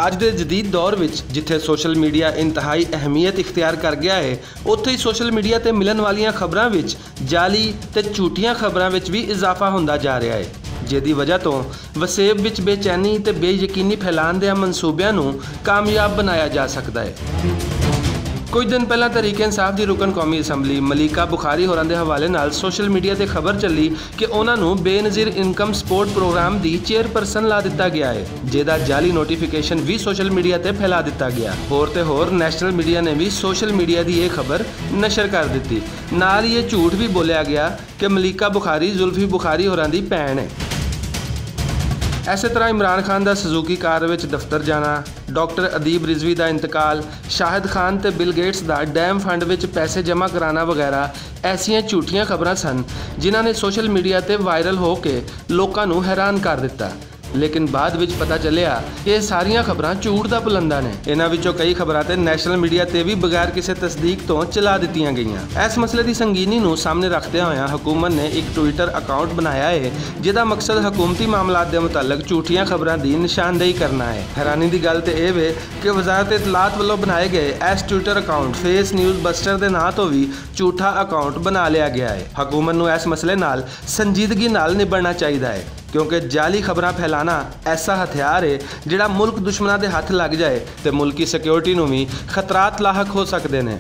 ਅੱਜ ਦੇ ਜਦੀਦ ਦੌਰ ਵਿੱਚ ਜਿੱਥੇ ਸੋਸ਼ਲ ਮੀਡੀਆ ਇੰਤਹਾਈ ਅਹਿਮੀਅਤ ਇਖਤਿਆਰ ਕਰ ਗਿਆ ਹੈ, ਉੱਥੇ ਹੀ ਸੋਸ਼ਲ ਮੀਡੀਆ ਤੇ ਮਿਲਣ ਵਾਲੀਆਂ ਖਬਰਾਂ ਵਿੱਚ ਜਾਲੀ ਤੇ ਝੂਠੀਆਂ ਖਬਰਾਂ ਵਿੱਚ ਵੀ ਇਜ਼ਾਫਾ ਹੁੰਦਾ ਜਾ ਰਿਹਾ ਹੈ, ਜਿਹਦੀ ਵਜ੍ਹਾ ਤੋਂ ਵਸੇਬ ਵਿੱਚ ਬੇਚੈਨੀ ਤੇ ਬੇਯਕੀਨੀ ਫੈਲਾਉਣ ਦੇ ਮਨਸੂਬਿਆਂ ਨੂੰ ਕਾਮਯਾਬ ਬਣਾਇਆ ਜਾ ਸਕਦਾ ਹੈ। कुछ दिन पहला तहरीक इंसाफ की रुकन कौमी असैम्बली मलिका बुखारी होरां दे हवाले नाल सोशल मीडिया ते खबर चली कि उन्होंने बेनज़ीर इनकम सपोर्ट प्रोग्राम की चेयरपर्सन ला दिता गया है, जिहदा जाली नोटिफिकेशन भी सोशल मीडिया ते फैला दिता गया। होर ते होर नैशनल मीडिया ने भी सोशल मीडिया की यह खबर नशर कर दी। नाल ये झूठ भी बोलिया गया कि मलिका बुखारी जुल्फी बुखारी होरां दी भैन है। इस तरह इमरान खान का सुजुकी कार में दफ्तर जाना, डॉक्टर अदीब रिजवी का इंतकाल, शाहिद खान ते बिल गेट्स का डैम फंड में पैसे जमा कराना वगैरह ऐसियां झूठियां खबरां सन जिन्हां ने सोशल मीडिया ते वायरल हो के लोगों नूं हैरान कर दिता। लेकिन बाद विच पता चलिया कि सारियां खबरां झूठ दा बुलंदा ने। इन्हां विचों कई खबरां ते नैशनल मीडिया ते भी बगैर किसी तस्दीक तो चला दित्तियां गईयां। इस मसले की संगीनी नूं सामने रखते हुए हुकूमत ने एक ट्विटर अकाउंट बनाया है, जिहदा मकसद हुकूमती मामलात के मुतालक झूठियां खबरां की निशानदेही करना है। हैरानी की गल तो यह है कि वजारत इतलात वालों बनाए गए इस Twitter account face news buster के नाम तो भी झूठा अकाउंट बना लिया गया है। हुकूमत नूं इस मसले नाल संजीदगी नाल निबड़ना चाहिए है, क्योंकि जाली खबरां फैलाना ऐसा हथियार है जिहड़ा मुल्क दुश्मनां दे हथ लग जाए तो मुल्की सिक्योरिटी नूं भी खतरात लाहक हो सकते हैं।